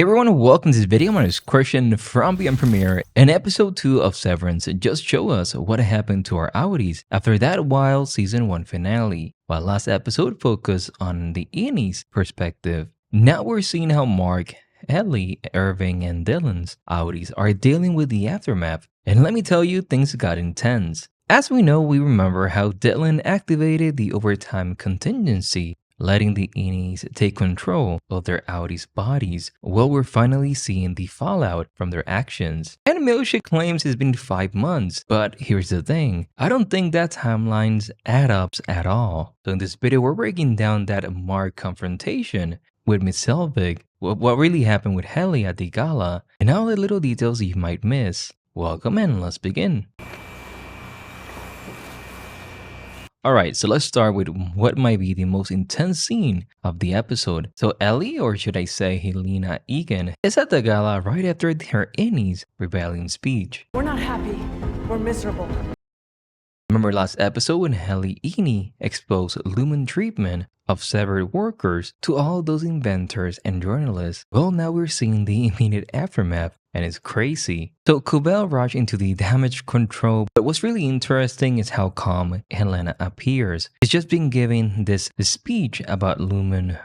Hey everyone, welcome to this video. My name is Christian from Beyond Premiere, and episode 2 of Severance just show us what happened to our outies after that wild season 1 finale. While last episode focused on the Innie's perspective, now we're seeing how Mark, Ellie, Irving, and Dylan's outies are dealing with the aftermath. And let me tell you, things got intense. As we know, we remember how Dylan activated the overtime contingency, letting the Innies take control of their outies' bodies. Well, we're finally seeing the fallout from their actions. And Milkshake claims it's been 5 months, but here's the thing, I don't think that timelines add up at all. So in this video, we're breaking down that Mark confrontation with Miss Selvig, what really happened with Helly at the gala, and all the little details you might miss. Welcome and let's begin. Alright, so let's start with what might be the most intense scene of the episode. So Ellie, or should I say Helena Egan, is at the gala right after her Innie's rebellion speech. We're not happy. We're miserable. Remember last episode when Helly Innie exposed Lumen treatment of severed workers to all those inventors and journalists? Well, now we're seeing the immediate aftermath, and it's crazy. So Kubel rushed into the damage control, but what's really interesting is how calm Helena appears. She's just been giving this speech about Lumen,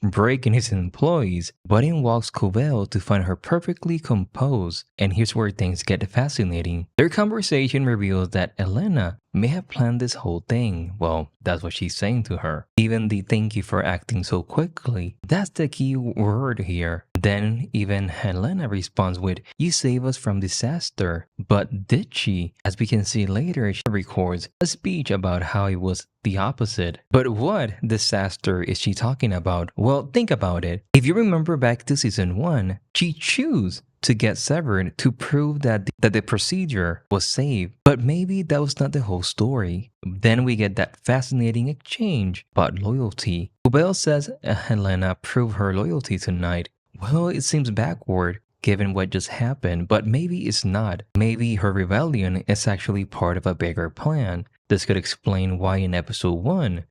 breaking his employees, but in walks Kubel to find her perfectly composed. And here's where things get fascinating. Their conversation reveals that Helena may have planned this whole thing. Well, that's what she's saying to her. Even the thank you for acting so quickly, that's the key word here. Then even Helena responds with, "You save us from disaster." But did she? As we can see later, she records a speech about how it was the opposite. But what disaster is she talking about? Well, think about it. If you remember back to season 1, she chose to get severed to prove that the procedure was safe. But maybe that was not the whole story. Then we get that fascinating exchange about loyalty. Kubel says Helena proved her loyalty tonight. Well, it seems backward given what just happened, but maybe it's not. Maybe her rebellion is actually part of a bigger plan. This could explain why in episode 1,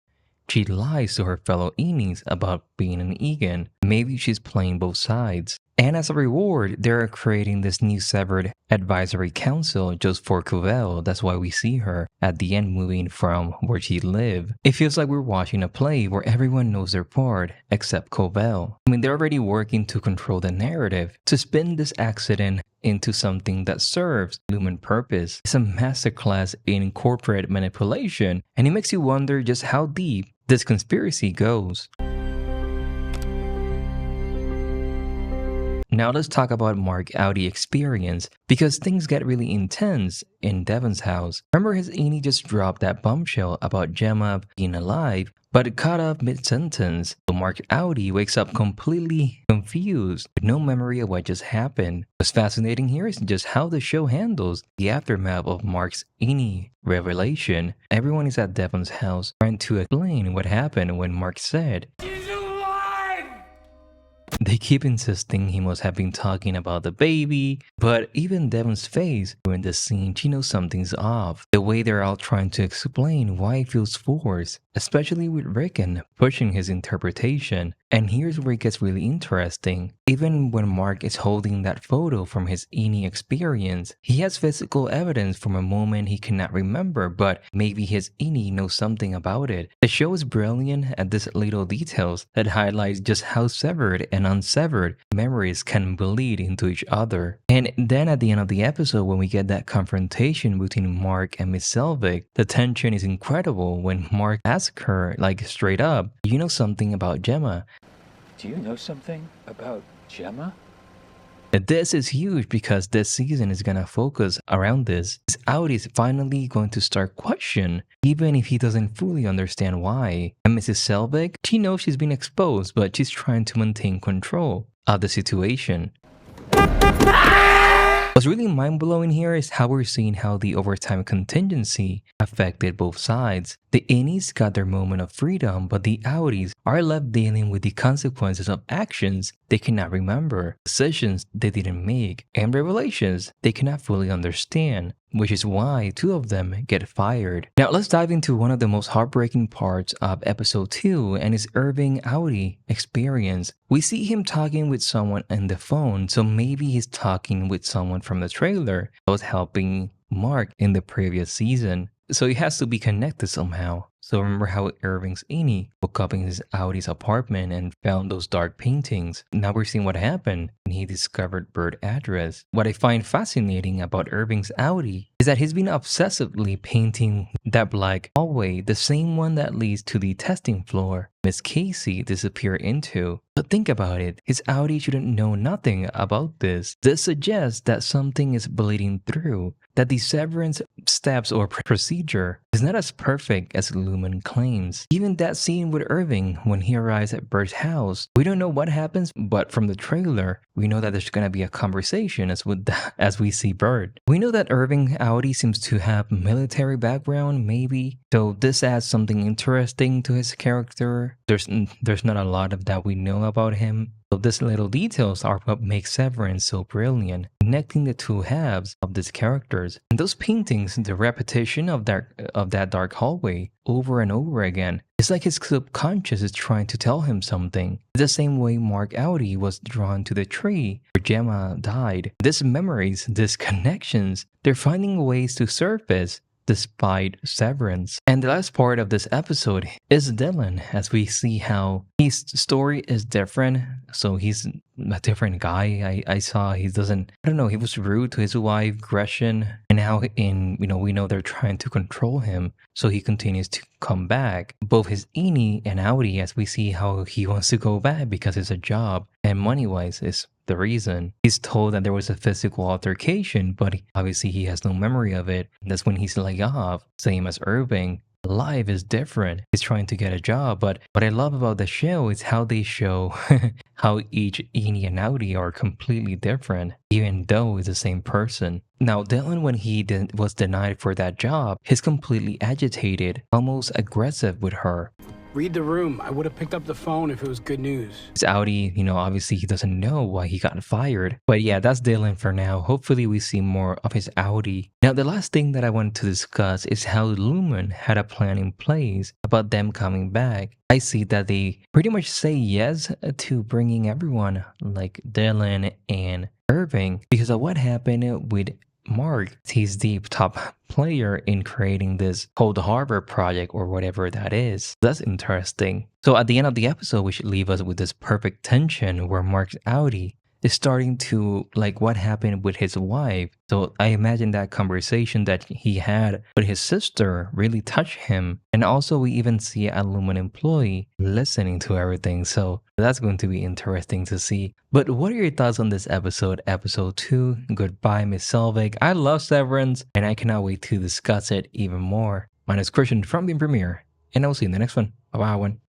she lies to her fellow Innies about being an Egan. Maybe she's playing both sides. And as a reward, they're creating this new severed advisory council just for Kubel. That's why we see her at the end moving from where she lived. It feels like we're watching a play where everyone knows their part except Kubel. They're already working to control the narrative, to spin this accident into something that serves Lumen purpose. It's a masterclass in corporate manipulation, and it makes you wonder just how deep this conspiracy goes. Now let's talk about Mark outie experience, because things get really intense in Devon's house. Remember his Innie just dropped that bombshell about Gemma being alive, but it cut off mid-sentence. So Mark outie wakes up completely confused, with no memory of what just happened. What's fascinating here is just how the show handles the aftermath of Mark's Innie revelation. Everyone is at Devon's house trying to explain what happened when Mark said, they keep insisting he must have been talking about the baby, but even Devon's face during the scene, she knows something's off. The way they're all trying to explain why it feels forced, especially with Rickon pushing his interpretation. And here's where it gets really interesting. Even when Mark is holding that photo from his Innie experience, he has physical evidence from a moment he cannot remember, but maybe his Innie knows something about it. The show is brilliant at these little details that highlights just how severed and unsevered memories can bleed into each other. And then at the end of the episode, when we get that confrontation between Mark and Miss Selvig, the tension is incredible when Mark asks her, straight up, "You know something about Gemma?" Do you know something about Gemma? This is huge because this season is gonna focus around this. His outie is finally going to start question, even if he doesn't fully understand why. And Mrs. Selvig, she knows she's been exposed, but she's trying to maintain control of the situation. What's really mind-blowing here is how we're seeing how the overtime contingency affected both sides. The The innies got their moment of freedom, but the outies are left dealing with the consequences of actions they cannot remember, decisions they didn't make, and revelations they cannot fully understand, which is why two of them get fired. Now let's dive into one of the most heartbreaking parts of episode 2 and his Irving outie experience. We see him talking with someone on the phone, so maybe he's talking with someone from the trailer that was helping Mark in the previous season. So he has to be connected somehow. So remember how Irving's Amy woke up in his Audi's apartment and found those dark paintings. Now we're seeing what happened when he discovered Bird address. What I find fascinating about Irving's Audi is that he's been obsessively painting that black hallway, the same one that leads to the testing floor Miss Casey disappeared into. But think about it, his Audi shouldn't know nothing about this. This suggests that something is bleeding through, that the severance steps or procedure is not as perfect as Lumen claims. Even that scene with Irving when he arrives at Bert's house, we don't know what happens, but from the trailer, we know that there's gonna be a conversation as we see Bert. We know that Irving Audi seems to have military background, maybe. So this adds something interesting to his character. There's not a lot of that we know about him. So these little details are what makes Severance so brilliant, connecting the two halves of these characters. And those paintings, the repetition of that dark hallway over and over again, it's like his subconscious is trying to tell him something. The same way Mark Audi was drawn to the tree where Gemma died. These memories, these connections, they're finding ways to surface despite Severance. And the last part of this episode is Dylan, as we see how his story is different. So he's a different guy. I saw he doesn't, I don't know, he was rude to his wife, Gretchen, and now we know they're trying to control him. So he continues to come back. Both his Eni and Audi, as we see how he wants to go back because it's a job, and money-wise is the reason. He's told that there was a physical altercation, but obviously he has no memory of it. That's when he's laid off, same as Irving. Life is different. He's trying to get a job, but what I love about the show is how they show how each Eni and Audi are completely different, even though it's the same person. Now, Dylan, when he was denied for that job, he's completely agitated, almost aggressive with her. Read the room. I would have picked up the phone if it was good news. It's Audi, obviously he doesn't know why he got fired. But yeah, that's Dylan for now. Hopefully we see more of his Audi. Now, the last thing that I wanted to discuss is how Lumen had a plan in place about them coming back. I see that they pretty much say yes to bringing everyone like Dylan and Irving because of what happened with Mark. He's the top player in creating this Cold Harbor project or whatever that is. That's interesting. So at the end of the episode, we should leave us with this perfect tension where Mark's Audi is starting to like what happened with his wife. So I imagine that conversation that he had with his sister really touched him. And also we even see a Lumen employee listening to everything. So that's going to be interesting to see. But what are your thoughts on this episode? Episode 2, Goodbye, Miss Selvig. I love Severance and I cannot wait to discuss it even more. My name is Christian from the Premiere and I will see you in the next one. Bye-bye, everyone.